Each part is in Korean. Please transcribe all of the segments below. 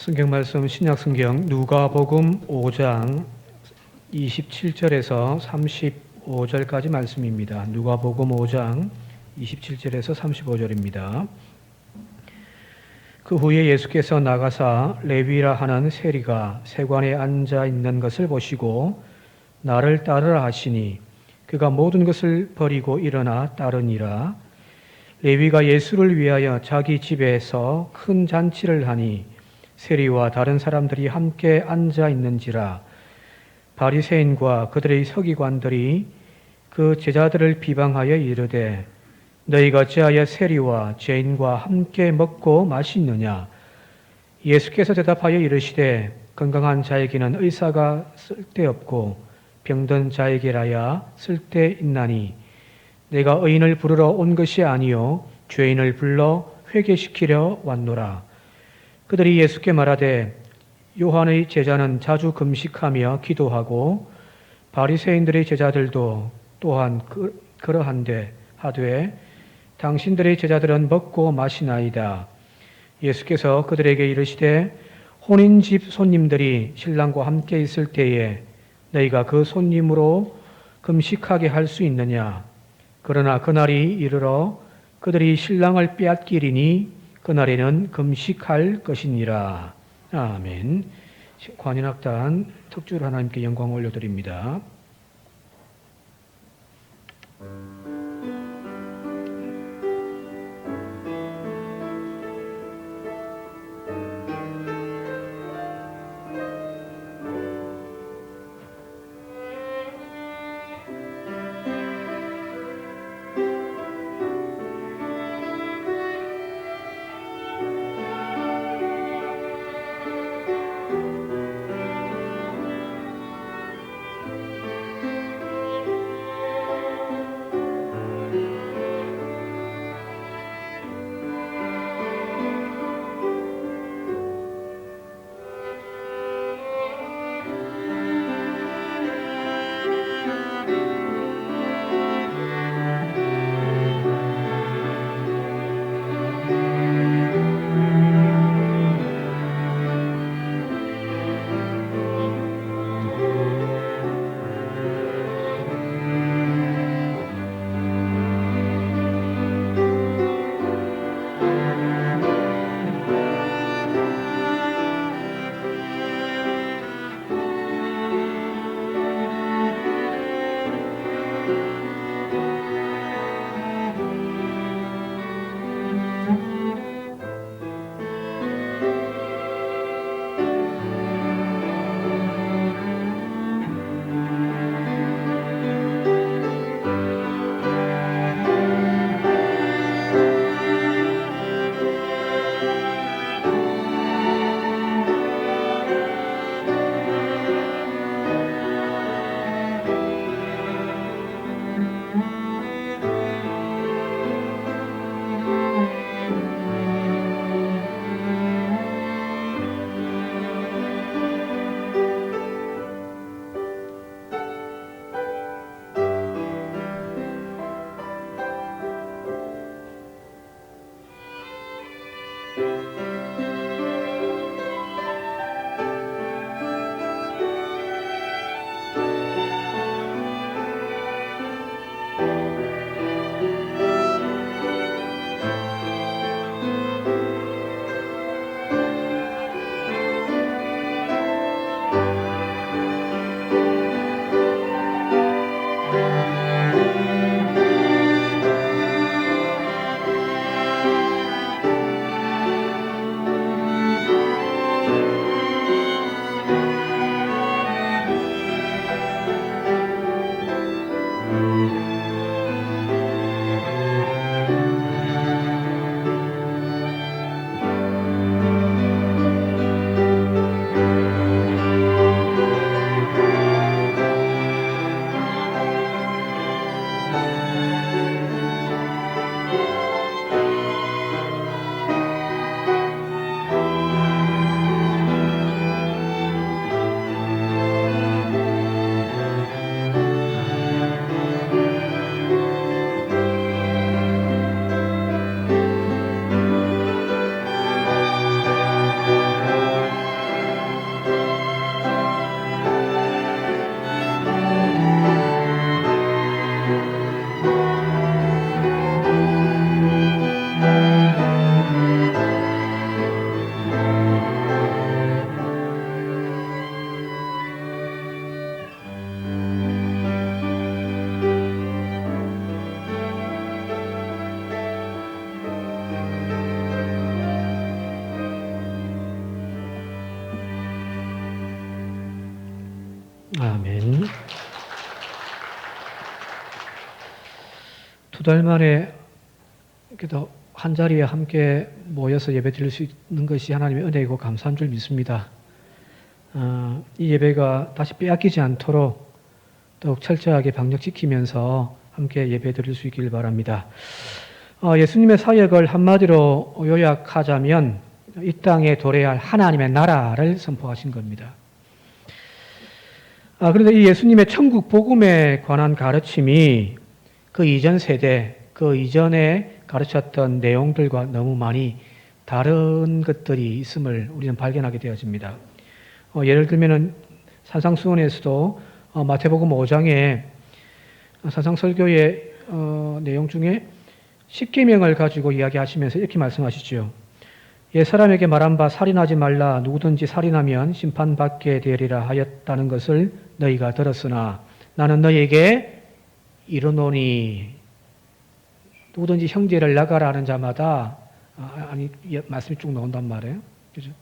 성경 말씀 신약 성경 누가복음 5장 27절에서 35절까지 말씀입니다. 누가복음 5장 27절에서 35절입니다. 그 후에 예수께서 나가사 레위라 하는 세리가 세관에 앉아 있는 것을 보시고 나를 따르라 하시니 그가 모든 것을 버리고 일어나 따르니라. 레위가 예수를 위하여 자기 집에서 큰 잔치를 하니 세리와 다른 사람들이 함께 앉아 있는지라. 바리새인과 그들의 서기관들이 그 제자들을 비방하여 이르되 너희가 어찌하여 세리와 죄인과 함께 먹고 마시느냐. 예수께서 대답하여 이르시되 건강한 자에게는 의사가 쓸데없고 병든 자에게라야 쓸데있나니 내가 의인을 부르러 온 것이 아니요 죄인을 불러 회개시키려 왔노라. 그들이 예수께 말하되 요한의 제자는 자주 금식하며 기도하고 바리새인들의 제자들도 또한 그러한데 하되 당신들의 제자들은 먹고 마시나이다. 예수께서 그들에게 이르시되 혼인집 손님들이 신랑과 함께 있을 때에 너희가 그 손님으로 금식하게 할 수 있느냐. 그러나 그날이 이르러 그들이 신랑을 빼앗기리니 그날에는 금식할 것이니라. 아멘. 관현악단 특주로 하나님께 영광 올려드립니다. 아멘. 2달 만에 그래도 한 자리에 함께 모여서 예배 드릴 수 있는 것이 하나님의 은혜이고 감사한 줄 믿습니다. 이 예배가 다시 빼앗기지 않도록 더욱 철저하게 방역 지키면서 함께 예배 드릴 수 있길 바랍니다. 예수님의 사역을 한마디로 요약하자면 이 땅에 도래할 하나님의 나라를 선포하신 겁니다. 그런데 이 예수님의 천국 복음에 관한 가르침이 그 이전 세대, 그 이전에 가르쳤던 내용들과 너무 많이 다른 것들이 있음을 우리는 발견하게 되어집니다. 예를 들면 산상수훈에서도 마태복음 5장에 산상설교의 내용 중에 십계명을 가지고 이야기하시면서 이렇게 말씀하시죠. 옛 사람에게 말한 바 살인하지 말라. 누구든지 살인하면 심판받게 되리라 하였다는 것을 너희가 들었으나 나는 너희에게 이르노니. 누구든지 형제를 나가라 하는 자마다 말씀이 쭉 나온단 말이에요. 그죠?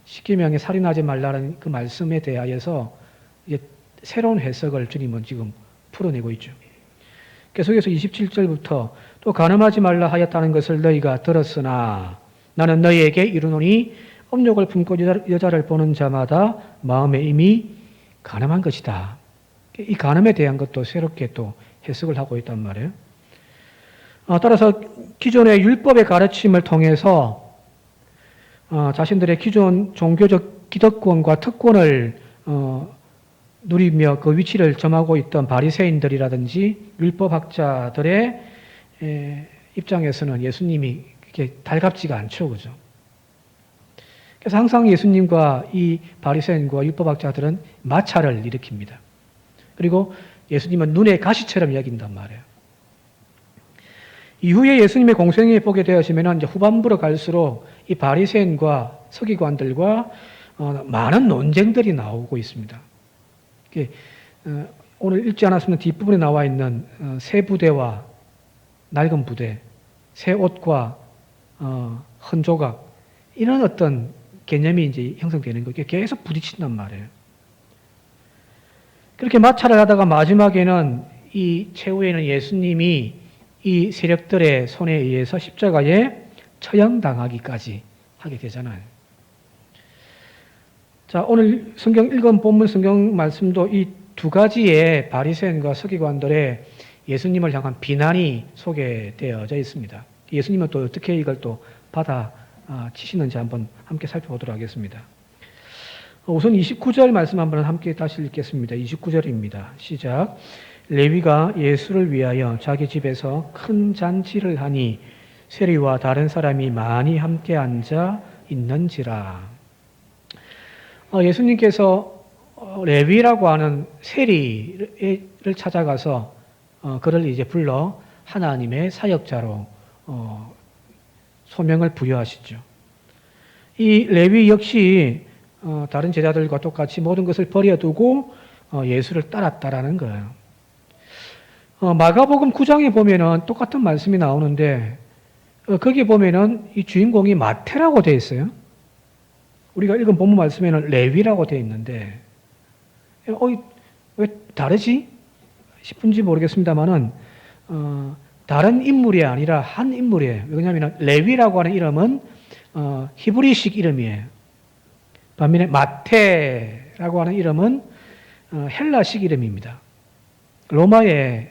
십계명에 살인하지 말라는 그 말씀에 대하여서 이제 새로운 해석을 주님은 지금 풀어내고 있죠. 계속해서 27절부터 또 간음하지 말라 하였다는 것을 너희가 들었으나 나는 너희에게 이르노니 음욕을 품고 여자를 보는 자마다 마음에 이미 간음한 것이다. 이 간음에 대한 것도 새롭게 또 해석을 하고 있단 말이에요. 따라서 기존의 율법의 가르침을 통해서 자신들의 기존 종교적 기득권과 특권을 누리며 그 위치를 점하고 있던 바리새인들이라든지 율법학자들의 입장에서는 예수님이 그렇게 달갑지가 않죠, 그죠? 그래서 항상 예수님과 이 바리새인과 율법학자들은 마찰을 일으킵니다. 그리고 예수님은 눈의 가시처럼 여긴단 말이에요. 이후에 예수님의 공생에 보게 되어지면 이제 후반부로 갈수록 이 바리새인과 서기관들과 많은 논쟁들이 나오고 있습니다. 오늘 읽지 않았으면 뒷부분에 나와 있는 새 부대와 낡은 부대, 새 옷과 헌 조각 이런 어떤 개념이 이제 형성되는 거예요. 계속 부딪힌단 말이에요. 그렇게 마찰을 하다가 마지막에는 이 최후에는 예수님이 이 세력들의 손에 의해서 십자가에 처형당하기까지 하게 되잖아요. 자, 오늘 성경 읽은 본문 성경 말씀도 이 두 가지의 바리새인과 서기관들의 예수님을 향한 비난이 소개되어져 있습니다. 예수님은 또 어떻게 이걸 또 받아치시는지 한번 함께 살펴보도록 하겠습니다. 우선 29절 말씀 한번 함께 다시 읽겠습니다. 29절입니다. 시작. 레위가 예수를 위하여 자기 집에서 큰 잔치를 하니 세리와 다른 사람이 많이 함께 앉아 있는지라. 예수님께서 레위라고 하는 세리를 찾아가서 그를 이제 불러 하나님의 사역자로 소명을 부여하시죠. 이 레위 역시 다른 제자들과 똑같이 모든 것을 버려두고 예수를 따랐다라는 거예요. 마가복음 9장에 보면은 똑같은 말씀이 나오는데 거기 보면은 이 주인공이 마태라고 되어 있어요. 우리가 읽은 본문 말씀에는 레위라고 되어 있는데 왜 다르지? 싶은지 모르겠습니다만은 다른 인물이 아니라 한 인물이에요. 왜냐하면 레위라고 하는 이름은 히브리식 이름이에요. 반면에 마태라고 하는 이름은 헬라식 이름입니다. 로마의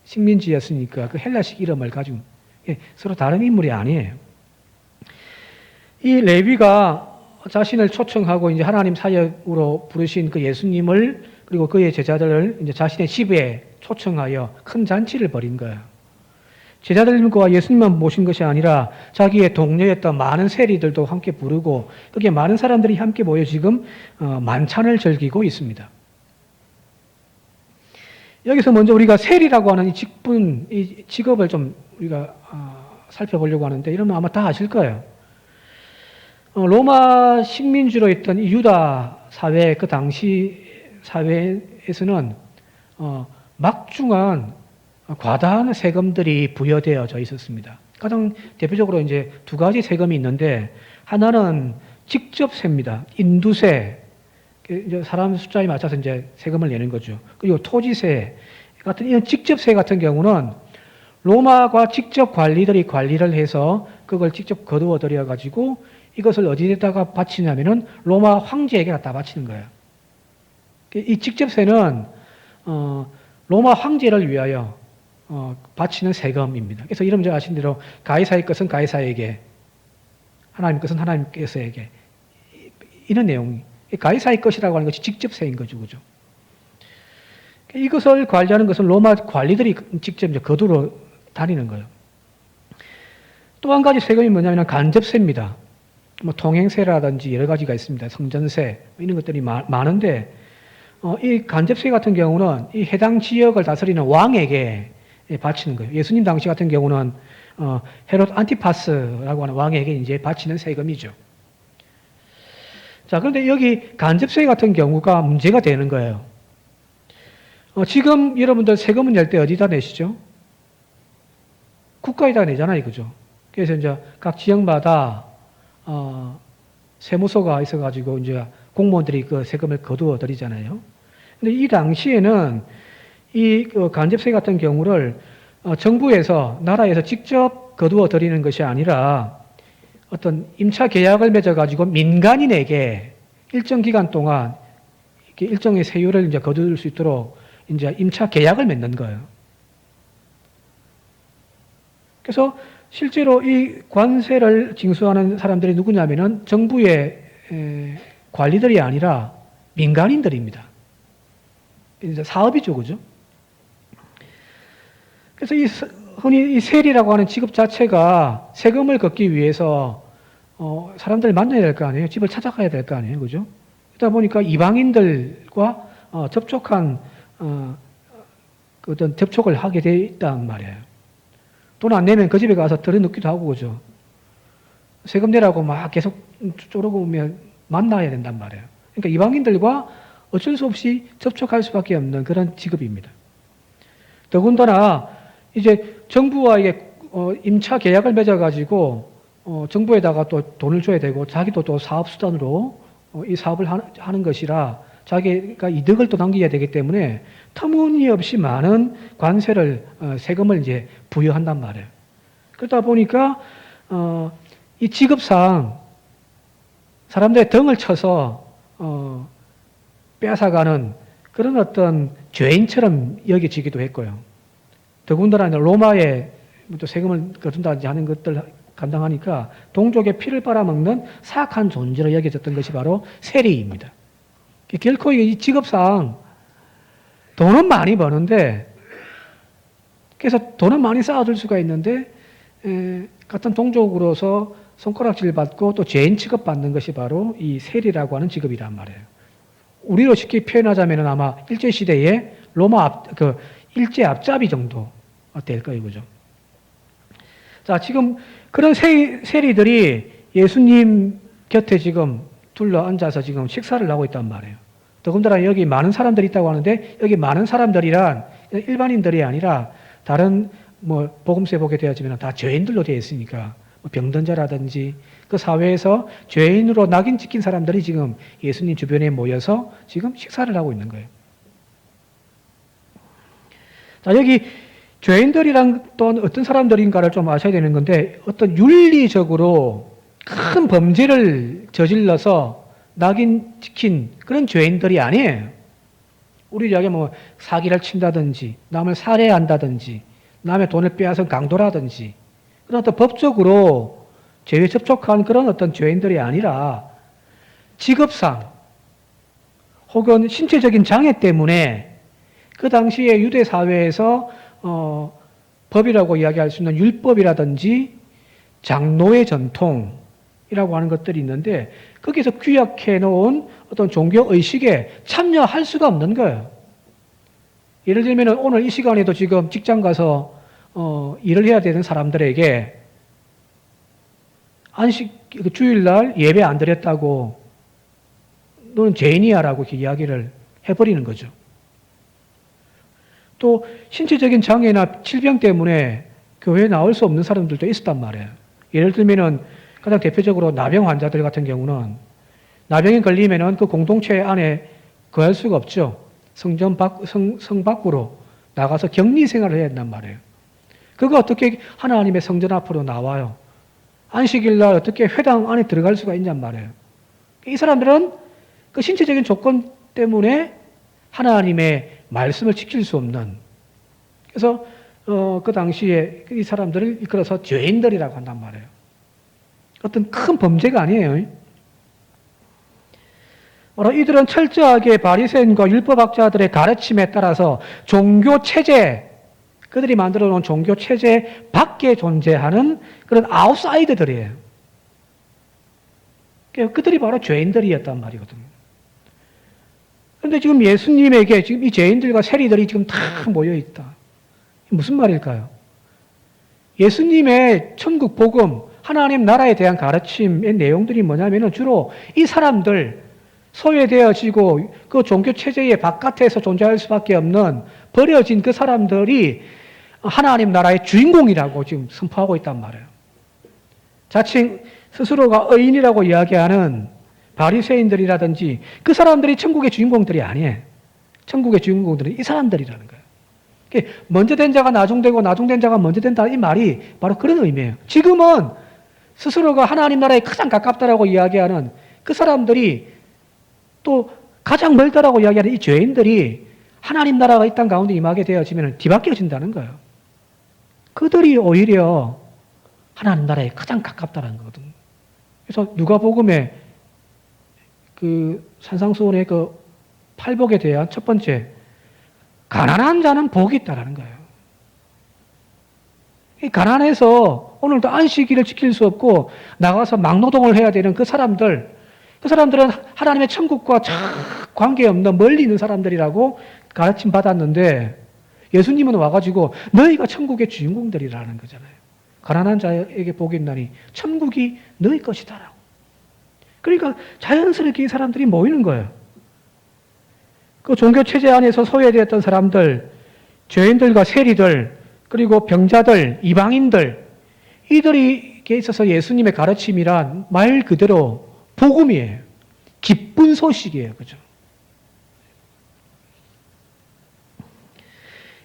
식민지였으니까 그 헬라식 이름을 가지고 서로 다른 인물이 아니에요. 이 레위가 자신을 초청하고 이제 하나님 사역으로 부르신 그 예수님을 그리고 그의 제자들을 이제 자신의 집에 초청하여 큰 잔치를 벌인 거예요. 제자들과 예수님만 모신 것이 아니라 자기의 동료였던 많은 세리들도 함께 부르고 그게 많은 사람들이 함께 모여 지금 만찬을 즐기고 있습니다. 여기서 먼저 우리가 세리라고 하는 이 직업을 좀 우리가 살펴보려고 하는데 이러면 아마 다 아실 거예요. 로마 식민지로 있던 이 유다 사회, 그 당시 사회에서는 막중한 과다한 세금들이 부여되어져 있었습니다. 가장 대표적으로 이제 두 가지 세금이 있는데 하나는 직접세입니다. 인두세. 이제 사람 숫자에 맞춰서 이제 세금을 내는 거죠. 그리고 토지세 같은 이런 직접세 같은 경우는 로마가 직접 관리들이 관리를 해서 그걸 직접 거두어 들여 가지고 이것을 어디에다가 바치냐면은 로마 황제에게 갖다 바치는 거예요. 이 직접세는 로마 황제를 위하여 바치는 세금입니다. 그래서 이름 잘 아신 대로 가이사의 것은 가이사에게, 하나님 것은 하나님께서에게, 이런 내용이 가이사의 것이라고 하는 것이 직접세인 거죠, 그죠? 이것을 관리하는 것은 로마 관리들이 직접 이제 거두러 다니는 거예요. 또 한 가지 세금이 뭐냐면 간접세입니다. 뭐 통행세라든지 여러 가지가 있습니다. 성전세 이런 것들이 많은데 이 간접세 같은 경우는 이 해당 지역을 다스리는 왕에게 바치는 거예요. 예수님 당시 같은 경우는 헤롯 안티파스라고 하는 왕에게 이제 바치는 세금이죠. 자, 그런데 여기 간접세 같은 경우가 문제가 되는 거예요. 지금 여러분들 세금을 낼 때 어디다 내시죠? 국가에다 내잖아요, 그죠? 그래서 이제 각 지역마다 세무서가 있어가지고 이제 공무원들이 그 세금을 거두어 들이잖아요. 근데 이 당시에는 이 간접세 같은 경우를 정부에서, 나라에서 직접 거두어 들이는 것이 아니라 어떤 임차 계약을 맺어가지고 민간인에게 일정 기간 동안 이렇게 일정의 세율을 이제 거둘 수 있도록 이제 임차 계약을 맺는 거예요. 그래서 실제로 이 관세를 징수하는 사람들이 누구냐면은 정부의 관리들이 아니라 민간인들입니다. 이제 사업이죠, 그죠? 그래서 흔히 이 세리라고 하는 직업 자체가 세금을 걷기 위해서 사람들을 만나야 될 거 아니에요? 집을 찾아가야 될 거 아니에요? 그죠? 그러다 보니까 이방인들과 접촉한 어떤 접촉을 하게 돼 있단 말이에요. 돈 안 내면 그 집에 가서 들여눕기도 하고, 그죠? 세금 내라고 막 계속 쪼르고 오면 만나야 된단 말이에요. 그러니까 이방인들과 어쩔 수 없이 접촉할 수밖에 없는 그런 직업입니다. 더군다나 이제 정부와 이게 임차 계약을 맺어가지고 정부에다가 또 돈을 줘야 되고 자기도 또 사업 수단으로 이 사업을 하는 것이라 자기가 이득을 또 남겨야 되기 때문에 터무니없이 많은 관세를 세금을 이제 부여한단 말이에요. 그러다 보니까 이 직업상 사람들의 등을 쳐서 빼앗아가는 그런 어떤 죄인처럼 여겨지기도 했고요. 더군다나 로마에 또 세금을 거둔다든지 하는 것들 감당하니까 동족의 피를 빨아먹는 사악한 존재로 여겨졌던 것이 바로 세리입니다. 결코 이 직업상 돈은 많이 버는데, 그래서 돈은 많이 쌓아둘 수가 있는데 같은 동족으로서 손가락질 받고 또 죄인 취급받는 것이 바로 이 세리라고 하는 직업이란 말이에요. 우리로 쉽게 표현하자면 아마 일제시대에 로마 일제 앞잡이 정도 될 거예요, 그죠? 자, 지금 그런 세리들이 예수님 곁에 지금 둘러 앉아서 지금 식사를 하고 있단 말이에요. 더군다나 여기 많은 사람들이 있다고 하는데, 여기 많은 사람들이란 일반인들이 아니라 다른 복음서에 보게 되었지만 다 죄인들로 되어 있으니까 병든자라든지 그 사회에서 죄인으로 낙인 찍힌 사람들이 지금 예수님 주변에 모여서 지금 식사를 하고 있는 거예요. 자, 여기 죄인들이란 또 어떤 사람들인가를 좀 아셔야 되는 건데, 어떤 윤리적으로 큰 범죄를 저질러서 낙인 찍힌 그런 죄인들이 아니에요. 우리 이야기 사기를 친다든지, 남을 살해한다든지, 남의 돈을 빼앗은 강도라든지, 그런 어떤 법적으로 죄에 접촉한 그런 어떤 죄인들이 아니라 직업상 혹은 신체적인 장애 때문에 그 당시에 유대 사회에서 법이라고 이야기할 수 있는 율법이라든지 장로의 전통이라고 하는 것들이 있는데, 거기서 규약해 놓은 어떤 종교 의식에 참여할 수가 없는 거예요. 예를 들면 오늘 이 시간에도 지금 직장 가서 일을 해야 되는 사람들에게 주일날 예배 안 드렸다고 너는 죄인이야라고 이렇게 이야기를 해버리는 거죠. 또 신체적인 장애나 질병 때문에 교회에 나올 수 없는 사람들도 있었단 말이에요. 예를 들면은 가장 대표적으로 나병 환자들 같은 경우는 나병에 걸리면은 그 공동체 안에 거할 수가 없죠. 성 밖으로 나가서 격리 생활을 해야 된단 말이에요. 그거 어떻게 하나님의 성전 앞으로 나와요? 안식일 날 어떻게 회당 안에 들어갈 수가 있냔 말이에요. 이 사람들은 그 신체적인 조건 때문에 하나님의 말씀을 지킬 수 없는, 그래서 그 당시에 이 사람들을 이끌어서 죄인들이라고 한단 말이에요. 어떤 큰 범죄가 아니에요. 이들은 철저하게 바리새인과 율법학자들의 가르침에 따라서 종교 체제, 그들이 만들어 놓은 종교 체제 밖에 존재하는 그런 아웃사이더들이에요. 그들이 바로 죄인들이었단 말이거든요. 그런데 지금 예수님에게 지금 이 죄인들과 세리들이 지금 다 모여 있다. 무슨 말일까요? 예수님의 천국 복음, 하나님 나라에 대한 가르침의 내용들이 뭐냐면은 주로 이 사람들, 소외되어지고 그 종교 체제의 바깥에서 존재할 수밖에 없는 버려진 그 사람들이 하나님 나라의 주인공이라고 지금 선포하고 있단 말이에요. 자칭 스스로가 의인이라고 이야기하는 바리새인들이라든지 그 사람들이 천국의 주인공들이 아니에요. 천국의 주인공들은 이 사람들이라는 거예요. 먼저 된 자가 나중되고 나중된 자가 먼저 된다, 이 말이 바로 그런 의미예요. 지금은 스스로가 하나님 나라에 가장 가깝다라고 이야기하는 그 사람들이 또 가장 멀다라고 이야기하는 이 죄인들이 하나님 나라가 이 땅 가운데 임하게 되어지면 뒤바뀌어진다는 거예요. 그들이 오히려 하나님 나라에 가장 가깝다는 거거든요. 그래서 누가복음에 그 산상수훈의 그 팔복에 대한 첫 번째, 가난한 자는 복이 있다라는 거예요. 가난해서 오늘도 안식일을 지킬 수 없고 나가서 막노동을 해야 되는 그 사람들은 하나님의 천국과 관계없는 멀리 있는 사람들이라고 가르침 받았는데 예수님은 와가지고 너희가 천국의 주인공들이라는 거잖아요. 가난한 자에게 복이 있나니 천국이 너희 것이다라고. 그러니까 자연스럽게 이 사람들이 모이는 거예요. 그 종교 체제 안에서 소외되었던 사람들, 죄인들과 세리들, 그리고 병자들, 이방인들, 이들에게 있어서 예수님의 가르침이란 말 그대로 복음이에요. 기쁜 소식이에요. 그죠?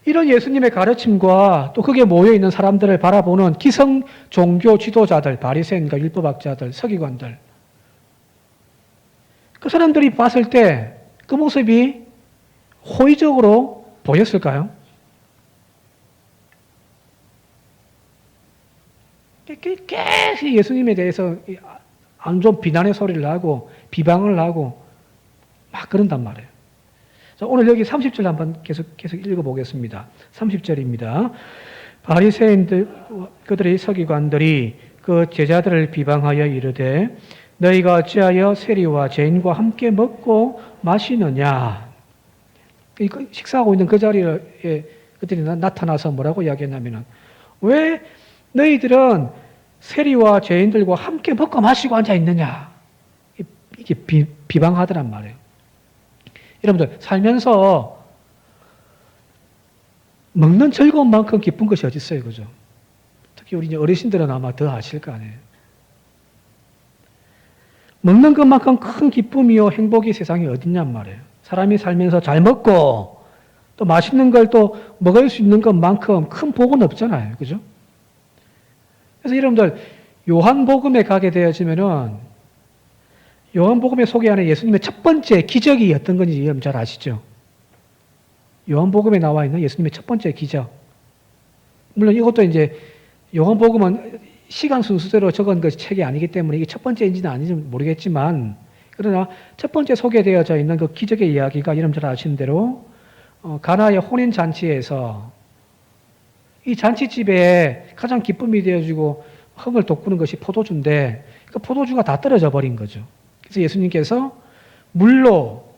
이런 예수님의 가르침과 또 거기에 모여있는 사람들을 바라보는 기성 종교 지도자들, 바리새인과 율법학자들, 서기관들, 그 사람들이 봤을 때 그 모습이 호의적으로 보였을까요? 계속 예수님에 대해서 안 좋은 비난의 소리를 하고 비방을 하고 막 그런단 말이에요. 자, 오늘 여기 30절 한번 계속 읽어보겠습니다. 30절입니다. 바리새인들, 그들의 서기관들이 그 제자들을 비방하여 이르되 너희가 어찌하여 세리와 죄인과 함께 먹고 마시느냐. 식사하고 있는 그 자리에 그들이 나타나서 뭐라고 이야기했냐면, 왜 너희들은 세리와 죄인들과 함께 먹고 마시고 앉아 있느냐. 이게 비방하더란 말이에요. 여러분들 살면서 먹는 즐거움만큼 기쁜 것이 어디 있어요, 그죠? 특히 우리 이제 어르신들은 아마 더 아실 거 아니에요. 먹는 것만큼 큰 기쁨이요 행복이 세상에 어딨냔 말이에요. 사람이 살면서 잘 먹고 또 맛있는 걸 또 먹을 수 있는 것만큼 큰 복은 없잖아요, 그죠? 그래서 여러분들 요한복음에 가게 되어지면은 요한복음에 소개하는 예수님의 첫 번째 기적이 어떤 건지 여러분 잘 아시죠? 요한복음에 나와 있는 예수님의 첫 번째 기적. 물론 이것도 이제 요한복음은 시간 순서대로 적은 것이 책이 아니기 때문에 이게 첫 번째인지는 아닌지 모르겠지만, 그러나 첫 번째 소개되어져 있는 그 기적의 이야기가 여러분 잘 아시는 대로 가나의 혼인 잔치에서 이 잔치집에 가장 기쁨이 되어지고 흥을 돋구는 것이 포도주인데 그 포도주가 다 떨어져 버린 거죠. 그래서 예수님께서 물로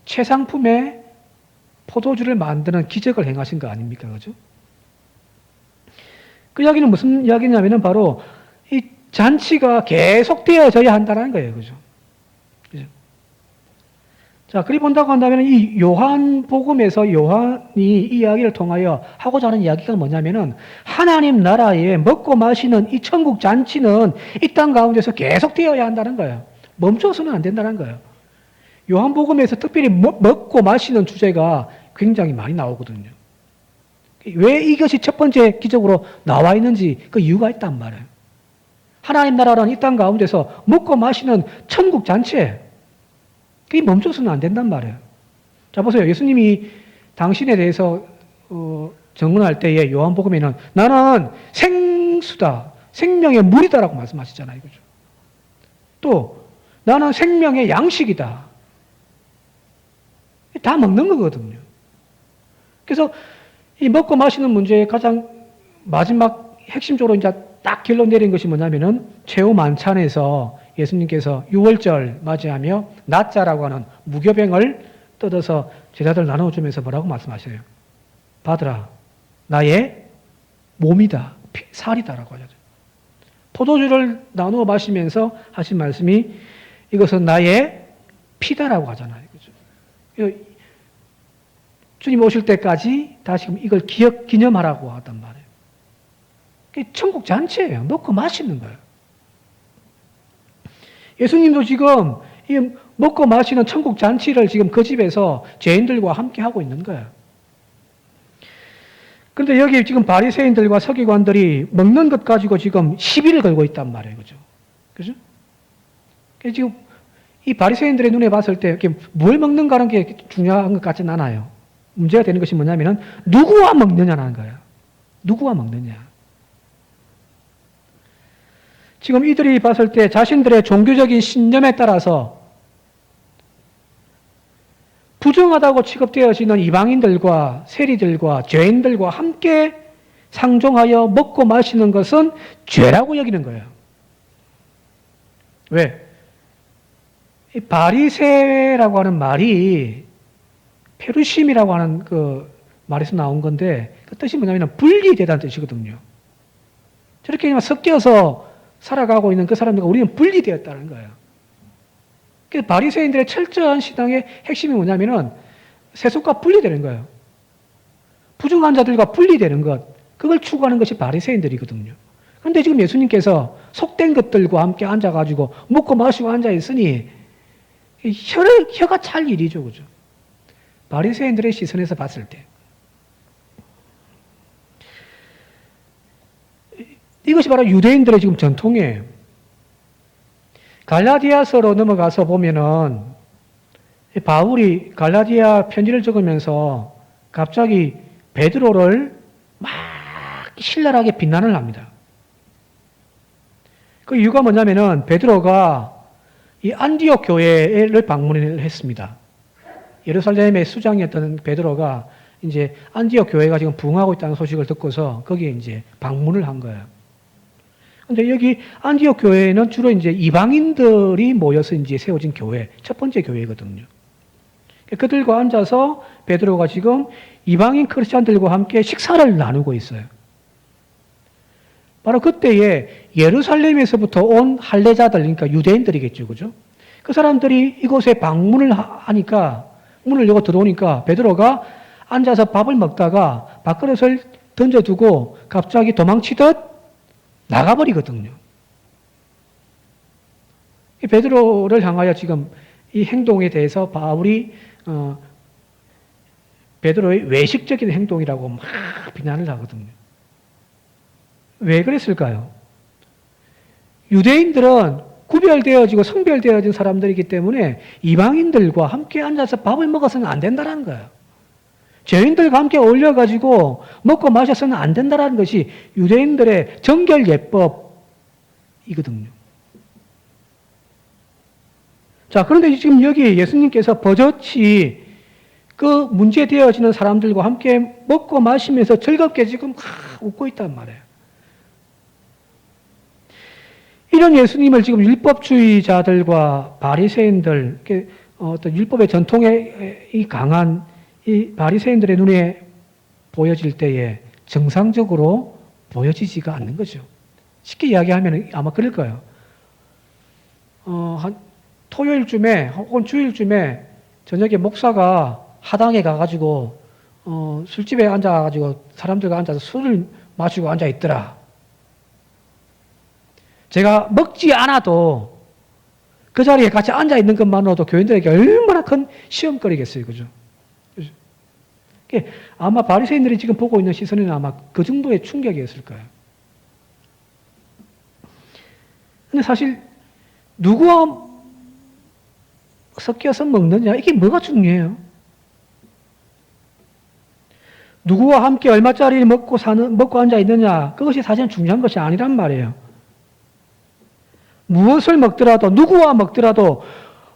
최상품의 포도주를 만드는 기적을 행하신 거 아닙니까? 그죠? 그 이야기는 무슨 이야기냐면은 바로 이 잔치가 계속되어져야 한다는 거예요. 그죠? 그죠? 자, 그리 본다고 한다면 이 요한복음에서 요한이 이 이야기를 통하여 하고자 하는 이야기가 뭐냐면은 하나님 나라에 먹고 마시는 이 천국 잔치는 이 땅 가운데서 계속되어야 한다는 거예요. 멈춰서는 안 된다는 거예요. 요한복음에서 특별히 먹고 마시는 주제가 굉장히 많이 나오거든요. 왜 이것이 첫 번째 기적으로 나와 있는지 그 이유가 있단 말이에요. 하나님 나라라는 이 땅 가운데서 먹고 마시는 천국 잔치, 그게 멈춰서는 안 된단 말이에요. 자, 보세요. 예수님이 당신에 대해서 증언할 때에 요한복음에는 나는 생수다, 생명의 물이다라고 말씀하시잖아요. 그죠? 또 나는 생명의 양식이다. 다 먹는 거거든요. 그래서 이 먹고 마시는 문제의 가장 마지막 핵심적으로 이제 딱 결론 내린 것이 뭐냐면은 최후 만찬에서 예수님께서 유월절 맞이하며 낫자라고 하는 무교병을 뜯어서 제자들 나눠주면서 뭐라고 말씀하셔요? 받으라. 나의 몸이다. 살이다라고 하죠. 포도주를 나누어 마시면서 하신 말씀이 이것은 나의 피다라고 하잖아요. 그죠? 주님 오실 때까지 다시금 이걸 기념하라고 하단 말이에요. 천국 잔치예요. 먹고 마시는 거예요. 예수님도 지금 이 먹고 마시는 천국 잔치를 지금 그 집에서 죄인들과 함께 하고 있는 거예요. 그런데 여기 지금 바리새인들과 서기관들이 먹는 것 가지고 지금 시비를 걸고 있단 말이에요. 그죠? 그죠? 지금 이 바리새인들의 눈에 봤을 때 이렇게 뭘 먹는가는 게 중요한 것 같지는 않아요. 문제가 되는 것이 뭐냐면은 누구와 먹느냐라는 거예요. 누구와 먹느냐. 지금 이들이 봤을 때 자신들의 종교적인 신념에 따라서 부정하다고 취급되어지는 이방인들과 세리들과 죄인들과 함께 상종하여 먹고 마시는 것은 죄라고 여기는 거예요. 왜? 이 바리새라고 하는 말이 페루심이라고 하는 그 말에서 나온 건데 그 뜻이 뭐냐면 분리되다는 뜻이거든요. 저렇게 그냥 섞여서 살아가고 있는 그 사람들과 우리는 분리되었다는 거예요. 그 바리새인들의 철저한 신앙의 핵심이 뭐냐면은 세속과 분리되는 거예요. 부정한 자들과 분리되는 것, 그걸 추구하는 것이 바리새인들이거든요. 그런데 지금 예수님께서 속된 것들과 함께 앉아가지고 먹고 마시고 앉아 있으니 혀가 찰 일이죠, 그죠? 바리새인들의 시선에서 봤을 때 이것이 바로 유대인들의 지금 전통이에요. 갈라디아서로 넘어가서 보면은 바울이 갈라디아 편지를 적으면서 갑자기 베드로를 막 신랄하게 비난을 합니다. 그 이유가 뭐냐면은 베드로가 이 안디옥 교회를 방문을 했습니다. 예루살렘의 수장이었던 베드로가 이제 안디옥 교회가 지금 부흥하고 있다는 소식을 듣고서 거기에 이제 방문을 한 거예요. 근데 여기 안디옥 교회는 주로 이제 이방인들이 모여서 이제 세워진 교회, 첫 번째 교회거든요. 그들과 앉아서 베드로가 지금 이방인 크리스찬들과 함께 식사를 나누고 있어요. 바로 그때에 예루살렘에서부터 온 할례자들, 그러니까 유대인들이겠죠, 그죠? 그 사람들이 이곳에 방문을 하니까, 문을 열고 들어오니까 베드로가 앉아서 밥을 먹다가 밥그릇을 던져두고 갑자기 도망치듯 나가버리거든요. 베드로를 향하여 지금 이 행동에 대해서 바울이 베드로의 외식적인 행동이라고 막 비난을 하거든요. 왜 그랬을까요? 유대인들은 구별되어지고 성별되어진 사람들이기 때문에 이방인들과 함께 앉아서 밥을 먹어서는 안 된다는 거예요. 죄인들과 함께 어울려가지고 먹고 마셔서는 안 된다는 것이 유대인들의 정결 예법이거든요. 자, 그런데 지금 여기 예수님께서 버젓이 그 문제되어지는 사람들과 함께 먹고 마시면서 즐겁게 지금 웃고 있단 말이에요. 이런 예수님을 지금 율법주의자들과 바리새인들, 어떤 율법의 전통에 이 강한 이 바리새인들의 눈에 보여질 때에 정상적으로 보여지지가 않는 거죠. 쉽게 이야기하면 아마 그럴 거예요. 한 토요일쯤에 혹은 주일쯤에 저녁에 목사가 하당에 가가지고 술집에 앉아가지고 사람들과 앉아서 술을 마시고 앉아 있더라. 제가 먹지 않아도 그 자리에 같이 앉아 있는 것만으로도 교인들에게 얼마나 큰 시험거리겠어요. 그죠? 그죠? 아마 바리새인들이 지금 보고 있는 시선은 아마 그 정도의 충격이었을 거예요. 근데 사실 누구와 섞여서 먹느냐, 이게 뭐가 중요해요? 누구와 함께 얼마짜리 먹고 앉아 있느냐, 그것이 사실은 중요한 것이 아니란 말이에요. 무엇을 먹더라도, 누구와 먹더라도,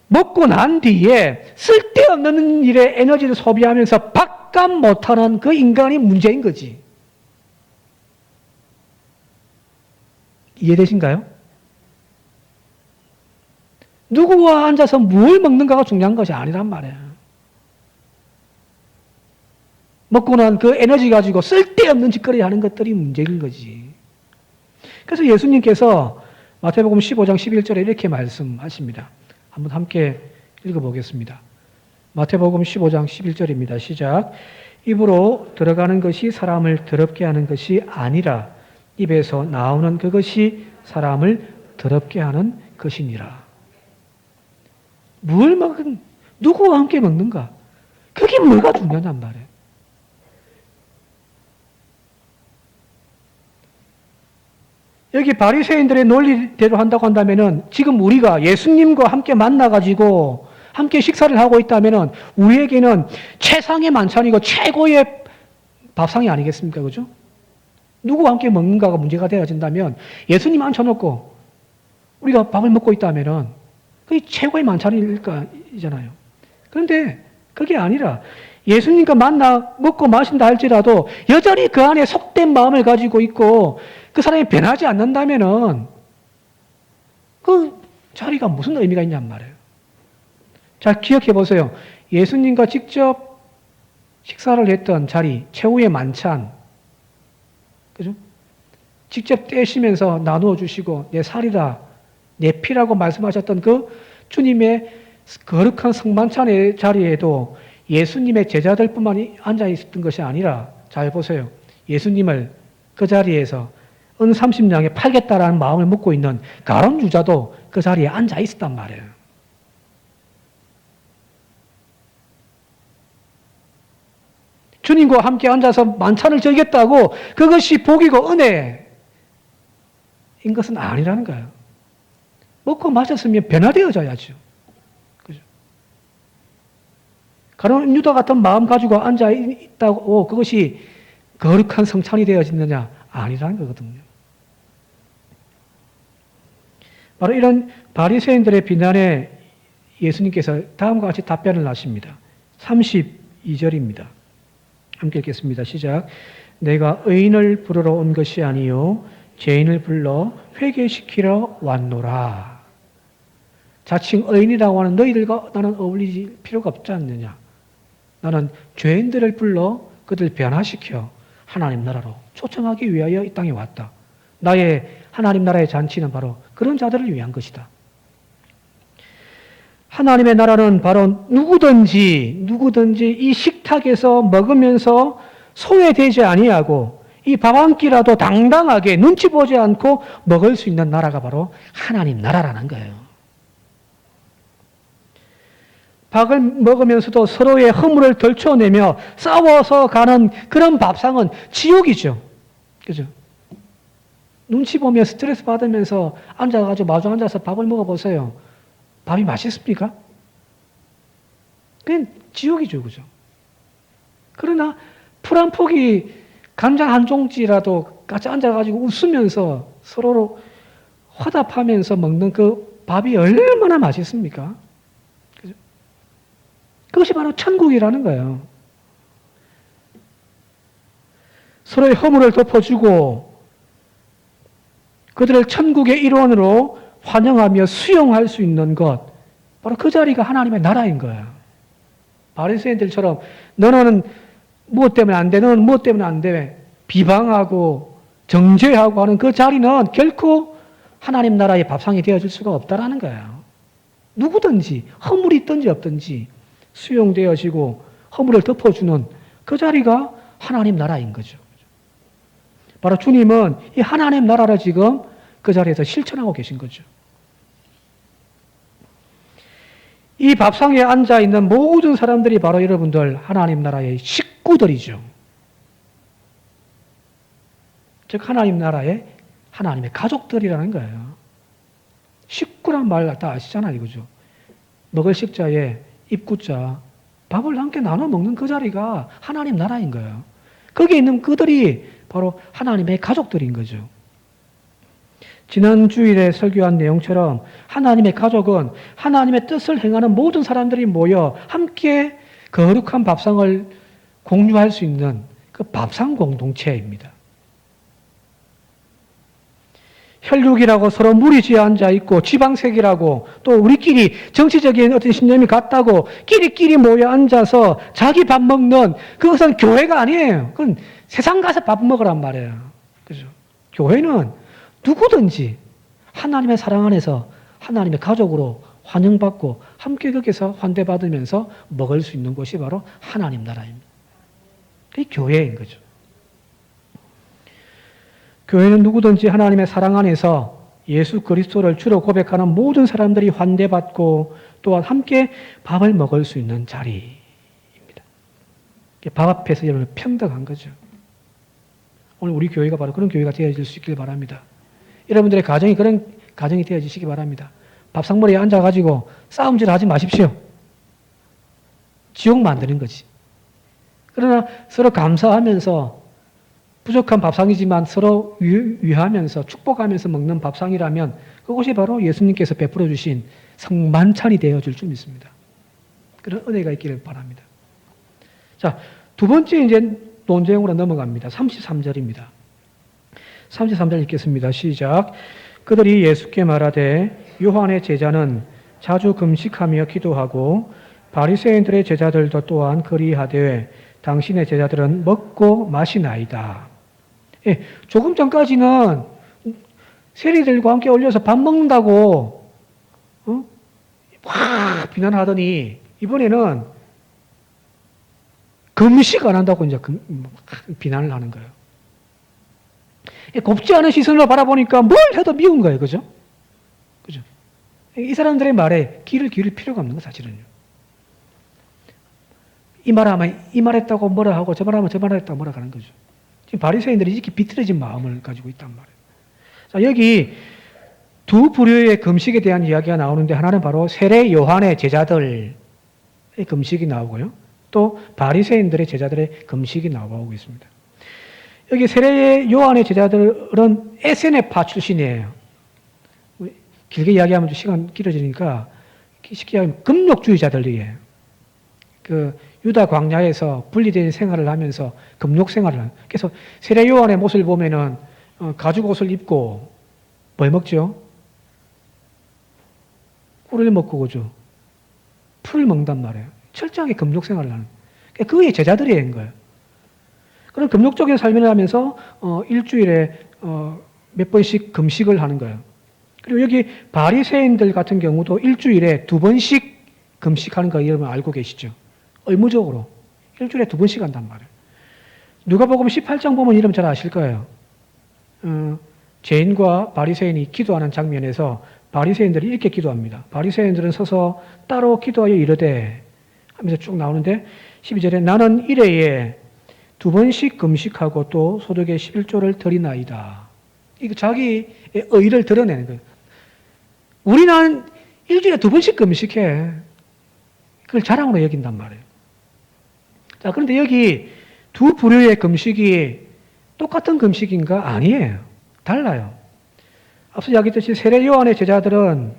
먹고 난 뒤에 쓸데없는 일에 에너지를 소비하면서 바깥 못하는 그 인간이 문제인 거지. 이해되신가요? 누구와 앉아서 뭘 먹는가가 중요한 것이 아니란 말이에요. 먹고 난 그 에너지 가지고 쓸데없는 짓거리 하는 것들이 문제인 거지. 그래서 예수님께서 마태복음 15장 11절에 이렇게 말씀하십니다. 한번 함께 읽어보겠습니다. 마태복음 15장 11절입니다. 시작. 입으로 들어가는 것이 사람을 더럽게 하는 것이 아니라 입에서 나오는 그것이 사람을 더럽게 하는 것이니라. 뭘 먹은, 누구와 함께 먹는가? 그게 뭐가 중요하단 말이에요. 여기 바리새인들의 논리대로 한다고 한다면은 지금 우리가 예수님과 함께 만나가지고 함께 식사를 하고 있다면은 우리에게는 최상의 만찬이고 최고의 밥상이 아니겠습니까? 그죠? 누구와 함께 먹는가가 문제가 되어진다면 예수님 앉혀놓고 우리가 밥을 먹고 있다면은 그게 최고의 만찬이잖아요. 그런데 그게 아니라 예수님과 만나 먹고 마신다 할지라도 여전히 그 안에 속된 마음을 가지고 있고 그 사람이 변하지 않는다면은 그 자리가 무슨 의미가 있냔 말이에요. 자, 기억해 보세요. 예수님과 직접 식사를 했던 자리, 최후의 만찬, 그죠? 직접 떼시면서 나누어 주시고 내 살이다, 내 피라고 말씀하셨던 그 주님의 거룩한 성만찬의 자리에도 예수님의 제자들뿐만이 앉아 있었던 것이 아니라, 잘 보세요. 예수님을 그 자리에서 은 30냥에 팔겠다라는 마음을 먹고 있는 가룟 유다도 그 자리에 앉아 있었단 말이에요. 주님과 함께 앉아서 만찬을 즐겼다고 그것이 복이고 은혜인 것은 아니라는 거예요. 먹고 마셨으면 변화되어져야죠. 그죠? 가룟 유다 같은 마음 가지고 앉아 있다고 그것이 거룩한 성찬이 되어지느냐? 아니라는 거거든요. 바로 이런 바리새인들의 비난에 예수님께서 다음과 같이 답변을 하십니다. 32절입니다. 함께 읽겠습니다. 시작. 내가 의인을 부르러 온 것이 아니요 죄인을 불러 회개시키러 왔노라. 자칭 의인이라고 하는 너희들과 나는 어울릴 필요가 없지 않느냐. 나는 죄인들을 불러 그들 변화시켜 하나님 나라로 초청하기 위하여 이 땅에 왔다. 나의 하나님 나라의 잔치는 바로 그런 자들을 위한 것이다. 하나님의 나라는 바로 누구든지 이 식탁에서 먹으면서 소외되지 아니하고 이 밥 한 끼라도 당당하게 눈치 보지 않고 먹을 수 있는 나라가 바로 하나님 나라라는 거예요. 밥을 먹으면서도 서로의 허물을 덜쳐내며 싸워서 가는 그런 밥상은 지옥이죠. 그죠? 눈치 보며 스트레스 받으면서 앉아가지고 마주 앉아서 밥을 먹어보세요. 밥이 맛있습니까? 그냥 지옥이죠. 그죠? 그러나 풀 한 포기, 간장 한 종지라도 같이 앉아가지고 웃으면서 서로 화답하면서 먹는 그 밥이 얼마나 맛있습니까? 그죠? 그것이 바로 천국이라는 거예요. 서로의 허물을 덮어주고 그들을 천국의 일원으로 환영하며 수용할 수 있는 것, 바로 그 자리가 하나님의 나라인 거예요. 바리새인들처럼 너는 무엇 때문에 안 돼, 너는 무엇 때문에 안 돼, 비방하고 정죄하고 하는 그 자리는 결코 하나님 나라의 밥상이 되어줄 수가 없다라는 거예요. 누구든지 허물이 있든지 없든지 수용되어지고 허물을 덮어주는 그 자리가 하나님 나라인 거죠. 바로 주님은 이 하나님 나라를 지금 그 자리에서 실천하고 계신 거죠. 이 밥상에 앉아 있는 모든 사람들이 바로 여러분들 하나님 나라의 식구들이죠. 즉 하나님 나라의 하나님의 가족들이라는 거예요. 식구란 말 다 아시잖아요, 그죠? 먹을 식자에 입구자, 밥을 함께 나눠 먹는 그 자리가 하나님 나라인 거예요. 거기에 있는 그들이 바로 하나님의 가족들인 거죠. 지난 주일에 설교한 내용처럼 하나님의 가족은 하나님의 뜻을 행하는 모든 사람들이 모여 함께 거룩한 밥상을 공유할 수 있는 그 밥상 공동체입니다. 혈육이라고 서로 무리지어 앉아 있고 지방색이라고 또 우리끼리 정치적인 어떤 신념이 같다고 끼리끼리 모여 앉아서 자기 밥 먹는 그것은 교회가 아니에요. 그건 세상 가서 밥 먹으란 말이에요. 그죠? 교회는 누구든지 하나님의 사랑 안에서 하나님의 가족으로 환영받고 함께 거기서 환대받으면서 먹을 수 있는 곳이 바로 하나님 나라입니다. 그게 교회인 거죠. 교회는 누구든지 하나님의 사랑 안에서 예수 그리스도를 주로 고백하는 모든 사람들이 환대받고 또한 함께 밥을 먹을 수 있는 자리입니다. 밥 앞에서 여러분 평등한 거죠. 오늘 우리 교회가 바로 그런 교회가 되어질 수 있길 바랍니다. 여러분들의 가정이 그런 가정이 되어지시기 바랍니다. 밥상머리에 앉아가지고 싸움질 하지 마십시오. 지옥 만드는 거지. 그러나 서로 감사하면서 부족한 밥상이지만 서로 위하면서 축복하면서 먹는 밥상이라면 그것이 바로 예수님께서 베풀어 주신 성만찬이 되어줄 줄 믿습니다. 그런 은혜가 있기를 바랍니다. 자, 두 번째 이제 논쟁으로 넘어갑니다. 33절입니다. 33절 읽겠습니다. 시작. 그들이 예수께 말하되 요한의 제자는 자주 금식하며 기도하고 바리새인들의 제자들도 또한 그리하되 당신의 제자들은 먹고 마시나이다. 예, 조금 전까지는 세리들과 함께 올려서 밥 먹는다고 막 비난하더니 이번에는 금식 안 한다고 이제 비난을 하는 거예요. 예, 곱지 않은 시선으로 바라보니까 뭘 해도 미운 거예요, 그죠? 그죠? 이 사람들의 말에 귀를 기울일 필요가 없는 거 사실은요. 이 말하면 이 말했다고 뭐라 하고 저 말하면 저 말했다고 뭐라 하는 거죠. 지금 바리새인들이 이렇게 비틀어진 마음을 가지고 있단 말이에요. 자, 여기 두 부류의 금식에 대한 이야기가 나오는데 하나는 바로 세례 요한의 제자들의 금식이 나오고요. 또 바리새인들의 제자들의 금식이 나오고 있습니다. 여기 세례 요한의 제자들은 에세네파 출신이에요. 길게 이야기하면 좀 시간 길어지니까 쉽게 이야기하면 금욕주의자들이에요. 그 유다 광야에서 분리된 생활을 하면서 금욕 생활을 하는. 그래서 세례 요한의 모습을 보면은 가죽 옷을 입고 뭘 먹죠? 꿀을 먹고 그죠? 풀을 먹단 말이에요. 철저하게 금욕 생활을 하는. 그의 제자들인 거예요. 그런 금욕적인 삶을 하면서 일주일에 몇 번씩 금식을 하는 거예요. 그리고 여기 바리새인들 같은 경우도 일주일에 2번씩 금식하는 거 여러분 알고 계시죠? 의무적으로 일주일에 2번씩 한단 말이에요. 누가복음 18장 보면 이름 잘 아실 거예요. 죄인과 바리새인이 기도하는 장면에서 바리새인들이 이렇게 기도합니다. 바리새인들은 서서 따로 기도하여 이르되 하면서 쭉 나오는데 12절에 나는 일회에 2번씩 금식하고 또 소득의 11조를 드리나이다. 이거 자기의 의를 드러내는 거예요. 우리는 일주일에 2번씩 금식해. 그걸 자랑으로 여긴단 말이에요. 자, 그런데 여기 두 부류의 금식이 똑같은 금식인가? 아니에요. 달라요. 앞서 이야기했듯이 세례 요한의 제자들은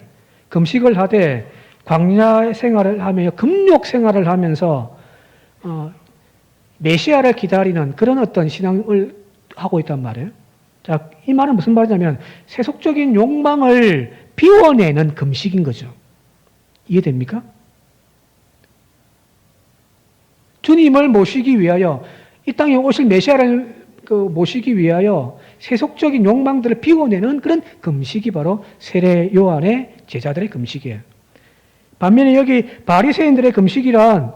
금식을 하되 광야 생활을 하며 금욕 생활을 하면서 메시아를 기다리는 그런 어떤 신앙을 하고 있단 말이에요. 자, 이 말은 무슨 말이냐면 세속적인 욕망을 비워내는 금식인 거죠. 이해됩니까? 주님을 모시기 위하여 이 땅에 오실 메시아를 모시기 위하여 세속적인 욕망들을 비워내는 그런 금식이 바로 세례 요한의 제자들의 금식이에요. 반면에 여기 바리새인들의 금식이란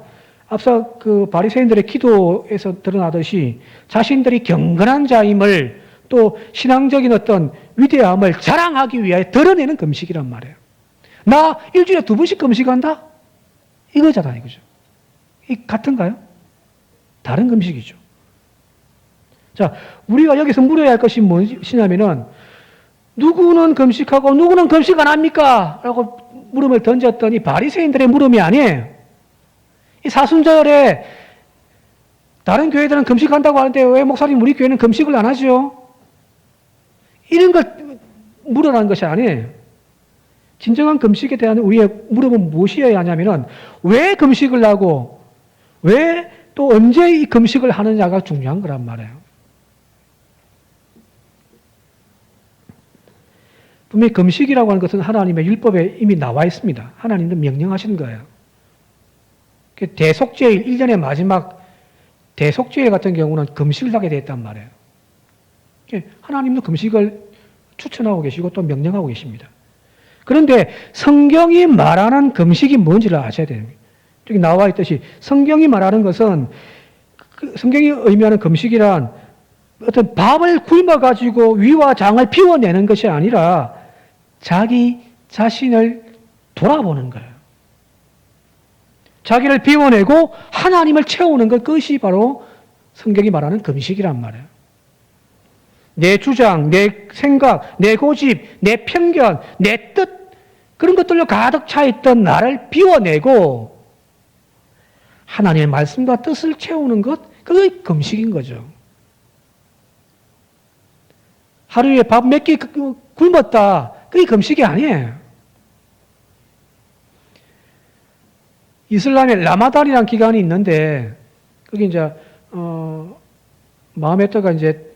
앞서 그 바리새인들의 기도에서 드러나듯이 자신들이 경건한 자임을 또 신앙적인 어떤 위대함을 자랑하기 위하여 드러내는 금식이란 말이에요. 나 일주일에 2번씩 금식한다? 이거잖아요. 그죠? 이 같은가요? 다른 금식이죠. 자, 우리가 여기서 물어야 할 것이 무엇이냐면은, 누구는 금식하고 누구는 금식 안 합니까? 라고 물음을 던졌더니 바리새인들의 물음이 아니에요. 이 사순절에 다른 교회들은 금식한다고 하는데 왜 목사님 우리 교회는 금식을 안 하죠? 이런 걸 물어라는 것이 아니에요. 진정한 금식에 대한 우리의 물음은 무엇이어야 하냐면은 왜 금식을 하고 왜 또 언제 이 금식을 하느냐가 중요한 거란 말이에요. 분명히 금식이라고 하는 것은 하나님의 율법에 이미 나와 있습니다. 하나님은 명령하신 거예요. 대속죄일, 1년의 마지막 대속죄일 같은 경우는 금식을 하게 되어 있단 말이에요. 하나님도 금식을 추천하고 계시고 또 명령하고 계십니다. 그런데 성경이 말하는 금식이 뭔지를 아셔야 됩니다. 여기 나와 있듯이 성경이 말하는 것은 성경이 의미하는 금식이란 어떤 밥을 굶어가지고 위와 장을 비워내는 것이 아니라 자기 자신을 돌아보는 거예요. 자기를 비워내고 하나님을 채우는 것, 그것이 바로 성경이 말하는 금식이란 말이에요. 내 주장, 내 생각, 내 고집, 내 편견, 내 뜻, 그런 것들로 가득 차 있던 나를 비워내고 하나님의 말씀과 뜻을 채우는 것, 그게 금식인 거죠. 하루에 밥 몇 끼 굶었다, 그게 금식이 아니에요. 이슬람의 라마단이라는 기간이 있는데, 그게 이제, 마호메트가 이제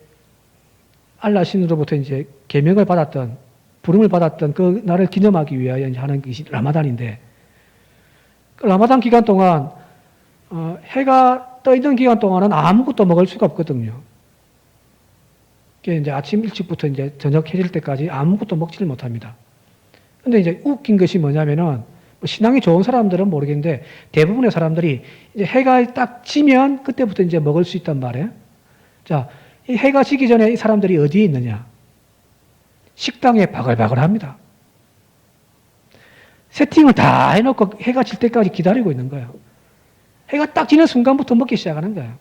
알라 신으로부터 이제 계명을 받았던, 부름을 받았던 그 날을 기념하기 위하여 하는 것이 라마단인데, 그 라마단 기간 동안, 해가 떠 있는 기간 동안은 아무것도 먹을 수가 없거든요. 그게 이제 아침 일찍부터 이제 저녁 해질 때까지 아무것도 먹지를 못합니다. 근데 이제 웃긴 것이 뭐냐면은, 신앙이 좋은 사람들은 모르겠는데, 대부분의 사람들이 이제 해가 딱 지면 그때부터 이제 먹을 수 있단 말이에요. 자, 이 해가 지기 전에 이 사람들이 어디에 있느냐? 식당에 바글바글 합니다. 세팅을 다 해놓고 해가 질 때까지 기다리고 있는 거예요. 해가 딱 지는 순간부터 먹기 시작하는 거예요.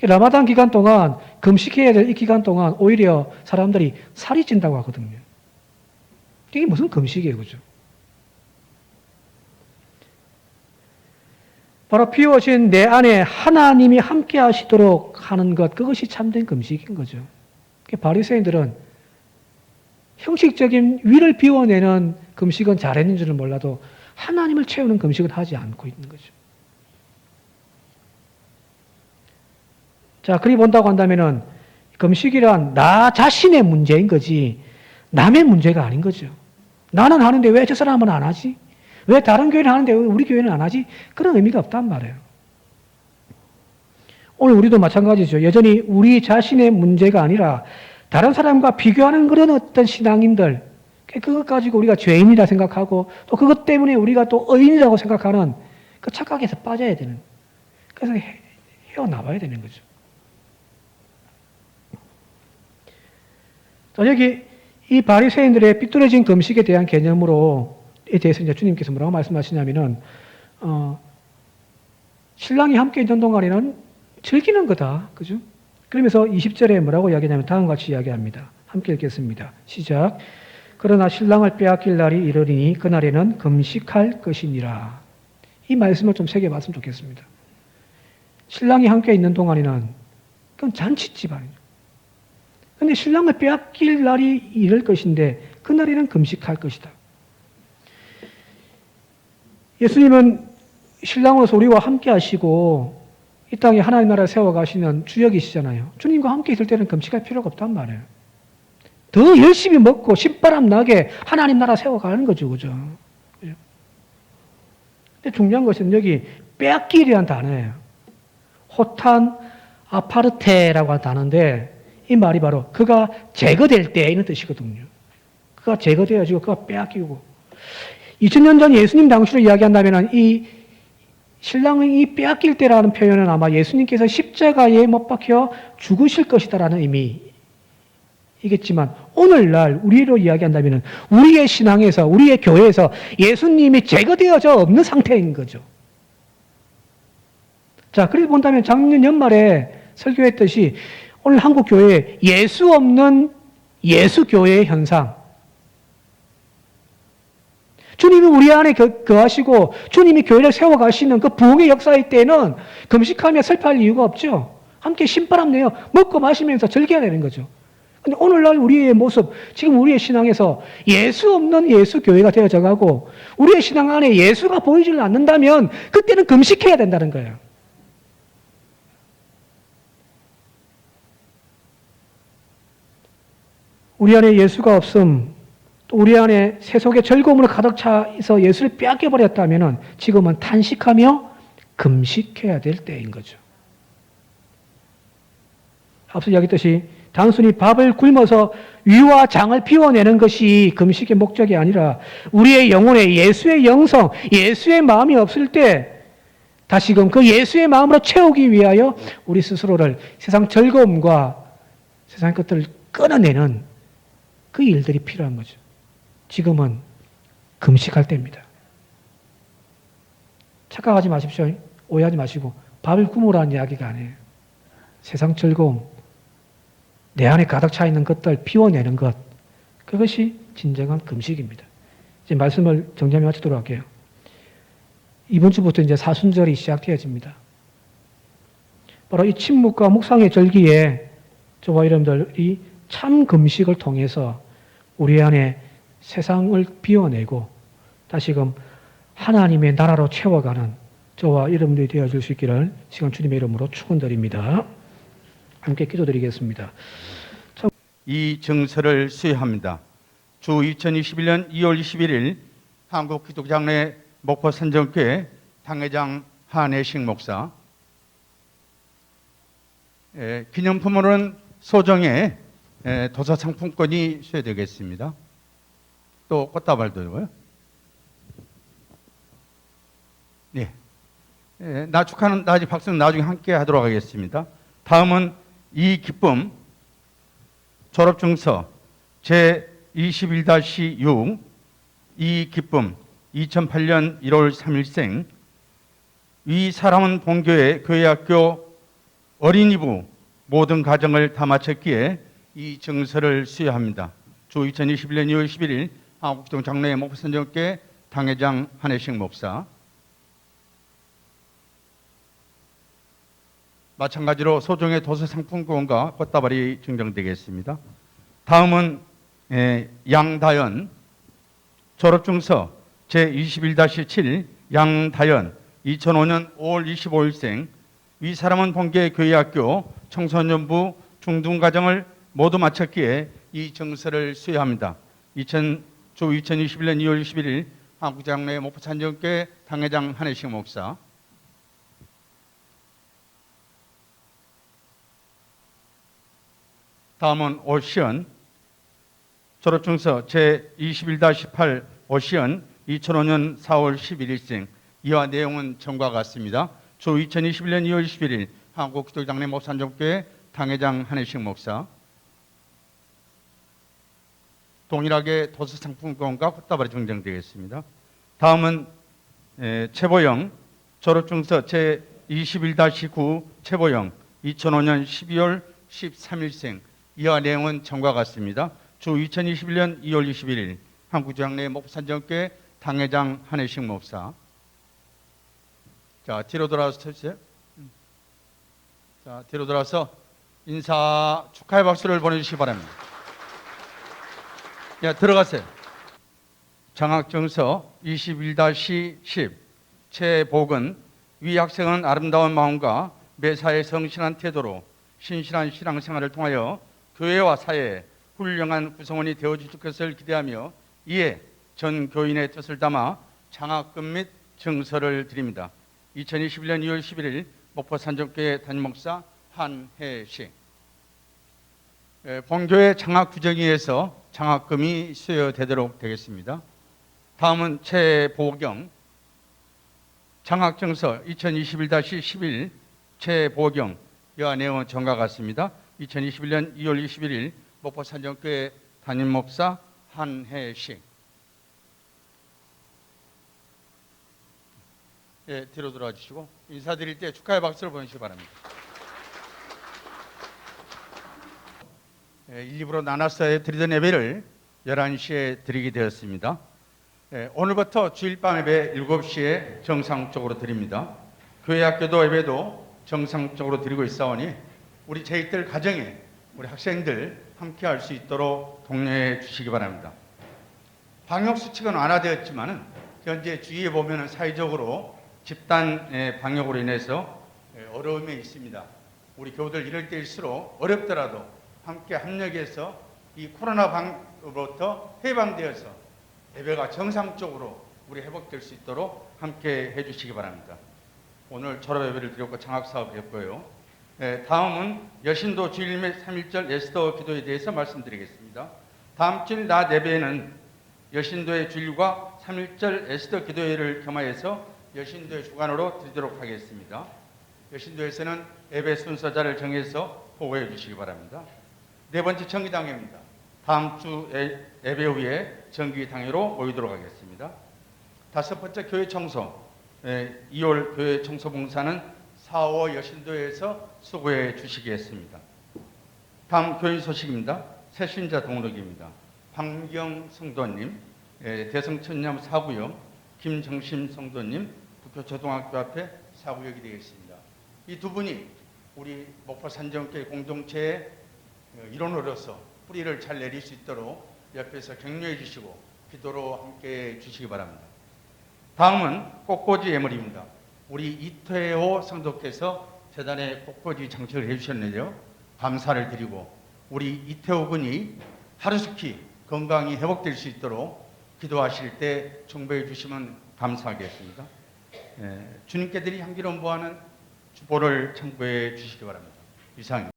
라마단 기간 동안, 금식해야 될 이 기간 동안 오히려 사람들이 살이 찐다고 하거든요. 이게 무슨 금식이에요, 그죠? 바로 비워진 내 안에 하나님이 함께 하시도록 하는 것, 그것이 참된 금식인 거죠. 바리새인들은 형식적인 위를 비워내는 금식은 잘했는 줄은 몰라도 하나님을 채우는 금식은 하지 않고 있는 거죠. 자, 그리 본다고 한다면은 금식이란 나 자신의 문제인 거지 남의 문제가 아닌 거죠. 나는 하는데 왜 저 사람은 안 하지? 왜 다른 교회는 하는데 왜 우리 교회는 안 하지? 그런 의미가 없단 말이에요. 오늘 우리도 마찬가지죠. 여전히 우리 자신의 문제가 아니라 다른 사람과 비교하는 그런 어떤 신앙인들, 그것 가지고 우리가 죄인이라 생각하고 또 그것 때문에 우리가 또 의인이라고 생각하는 그 착각에서 빠져야 되는, 그래서 헤어나와야 되는 거죠. 자, 여기 이 바리새인들의 삐뚤어진 금식에 대한 개념으로에 대해서 이제 주님께서 뭐라고 말씀하시냐면은, 신랑이 함께 있는 동안에는 즐기는 거다. 그죠? 그러면서 20절에 뭐라고 이야기하냐면 다음과 같이 이야기합니다. 함께 읽겠습니다. 시작. 그러나 신랑을 빼앗길 날이 이르리니 그날에는 금식할 것이니라. 이 말씀을 좀 새겨봤으면 좋겠습니다. 신랑이 함께 있는 동안에는 그건 잔치집안이죠. 근데 신랑을 빼앗길 날이 이를 것인데 그날에는 금식할 것이다. 예수님은 신랑으로서 우리와 함께 하시고 이 땅에 하나님 나라를 세워가시는 주역이시잖아요. 주님과 함께 있을 때는 금식할 필요가 없단 말이에요. 더 열심히 먹고 신바람 나게 하나님 나라 세워가는 거죠. 그죠? 근데 중요한 것은 여기 빼앗길이라는 단어예요. 호탄 아파르테라고 하는 단어인데 이 말이 바로 그가 제거될 때 이런 뜻이거든요. 그가 제거되어지고 그가 빼앗기고 2000년 전 예수님 당시로 이야기한다면 이 신랑이 빼앗길 때라는 표현은 아마 예수님께서 십자가에 못 박혀 죽으실 것이다라는 의미의 이겠지만 오늘날 우리로 이야기한다면 우리의 신앙에서 우리의 교회에서 예수님이 제거되어져 없는 상태인 거죠. 자, 그래서 본다면 작년 연말에 설교했듯이 오늘 한국 교회에 예수 없는 예수 교회의 현상. 주님이 우리 안에 거하시고 주님이 교회를 세워가시는 그 부흥의 역사의 때는 금식하며 슬퍼할 이유가 없죠. 함께 신바람 내어 먹고 마시면서 즐겨야 되는 거죠. 근데 오늘날 우리의 모습, 지금 우리의 신앙에서 예수 없는 예수 교회가 되어져 가고 우리의 신앙 안에 예수가 보이질 않는다면 그때는 금식해야 된다는 거예요. 우리 안에 예수가 없음, 또 우리 안에 세속의 즐거움으로 가득 차서 예수를 빼앗겨버렸다면 지금은 탄식하며 금식해야 될 때인 거죠. 앞서 이야기했듯이 단순히 밥을 굶어서 위와 장을 피워내는 것이 금식의 목적이 아니라 우리의 영혼에 예수의 영성, 예수의 마음이 없을 때 다시금 그 예수의 마음으로 채우기 위하여 우리 스스로를 세상 즐거움과 세상 것들을 끊어내는 그 일들이 필요한 거죠. 지금은 금식할 때입니다. 착각하지 마십시오. 오해하지 마시고 밥을 굶으라는 이야기가 아니에요. 세상 즐거움, 내 안에 가득 차 있는 것들 피워내는 것, 그것이 진정한 금식입니다. 이제 말씀을 정리하며 마치도록 할게요. 이번 주부터 이제 사순절이 시작되어집니다. 바로 이 침묵과 묵상의 절기에 저와 여러분들이 참 금식을 통해서 우리 안에 세상을 비워내고 다시금 하나님의 나라로 채워가는 저와 여러분들이 되어줄 수 있기를 시간 주님의 이름으로 축원드립니다. 함께 기도드리겠습니다. 이 증서를 수여합니다. 주 2021년 2월 21일 한국기독장로회 목포선정교회 당회장 한혜식 목사, 기념품으로는 소정의 도서상품권이 수여되겠습니다. 또 꽃다발도 있고요. 네. 나 축하는 나중에 박수는 나중에 함께 하도록 하겠습니다. 다음은 이 기쁨 졸업증서 제21-6 이 기쁨 2008년 1월 3일생 위 사람은 본교회 교회학교 어린이부 모든 과정을 다 마쳤기에 이 증서를 수여합니다. 주 2021년 2월 11일 한국기독장로회 목포선정교회 당회장 한혜식 목사, 마찬가지로 소정의 도서상품권과 꽃다발이 증정되겠습니다. 다음은 양다연 졸업증서 제21-7 양다연 2005년 5월 25일생 위 사람은 본교회 교회학교 청소년부 중등과정을 모두 마쳤기에 이 증서를 수여합니다. 주 2021년 2월 21일 한국장로회 목포선정교회 당회장 한혜식 목사, 다음은 오시연 졸업증서 제21-18 오시연 2005년 4월 11일생 이와 내용은 전과 같습니다. 주 2021년 2월 21일 한국기독장로회 목포선정교회 당회장 한혜식 목사, 동일하게 도서상품권과 꽃다발이 증정되겠습니다. 다음은 최보영 졸업증서 제21-9 최보영 2005년 12월 13일생 이와 내용은 전과 같습니다. 주 2021년 2월 21일 한국장로회 목포선정교회 당회장 한혜식 목사. 자, 뒤로 돌아서 쳐주세요. 자, 뒤로 돌아서 인사 축하의 박수를 보내주시기 바랍니다. 야, 들어가세요. 장학증서 21-10 최복은 위 학생은 아름다운 마음과 매사에 성실한 태도로 신실한 신앙생활을 통하여 교회와 사회에 훌륭한 구성원이 되어줄 것을 기대하며 이에 전 교인의 뜻을 담아 장학금 및 증서를 드립니다. 2021년 2월 11일 목포선정교회 담임목사 한혜식. 본교회 장학규정위에서 장학금이 수여되도록 되겠습니다. 다음은 최보경 장학증서 2021-11 최보경 이와 내용은 전과 같습니다. 2021년 2월 21일 목포산정교회 담임 목사 한혜식. 예, 뒤로 돌아와 주시고 인사드릴 때 축하의 박수를 보내주시기 바랍니다. 예, 1, 2부로 나눠서 드리던 예배를 11시에 드리게 되었습니다. 예, 오늘부터 주일밤 예배 7시에 정상적으로 드립니다. 교회 학교도 예배도 정상적으로 드리고 있사오니 우리 저희들 가정에 우리 학생들 함께 할 수 있도록 독려해 주시기 바랍니다. 방역수칙은 완화되었지만 현재 주위에 보면 사회적으로 집단 방역으로 인해서 어려움이 있습니다. 우리 교우들 이럴 때일수록 어렵더라도 함께 협력해서 이 코로나 방으로부터 해방되어서 예배가 정상적으로 우리 회복될 수 있도록 함께 해주시기 바랍니다. 오늘 졸업 예배를 드렸고 장학 사업이었고요. 다음은 여신도 주일 및 3.1절 에스더 기도에 대해서 말씀드리겠습니다. 다음 주일 낮 예배에는 여신도의 주일과 3.1절 에스더 기도회를 겸하여서 여신도의 주관으로 드리도록 하겠습니다. 여신도에서는 예배 순서자를 정해서 보고해 주시기 바랍니다. 네 번째 정기당회입니다. 다음 주 예배 후에 정기당회로 모이도록 하겠습니다. 다섯 번째 교회 청소. 2월 교회 청소 봉사는 4, 5 여신도에서 수고해 주시겠습니다. 다음 교회 소식입니다. 새신자 등록입니다. 황경 성도님, 대성천남 4구역, 김정심 성도님, 북교초등학교 앞에 4구역이 되겠습니다. 이 두 분이 우리 목포산정교회 공동체의 일원으로서 뿌리를 잘 내릴 수 있도록 옆에서 격려해 주시고 기도로 함께 해 주시기 바랍니다. 다음은 꽃꽂이 예물입니다. 우리 이태호 성도께서 재단에 꽃꽂이 장식을 해주셨는데요. 감사를 드리고 우리 이태호 군이 하루속히 건강이 회복될 수 있도록 기도하실 때 중보해 주시면 감사하겠습니다. 주님께들이 향기로운 보하는 주보를 참고해 주시기 바랍니다. 이상입니다.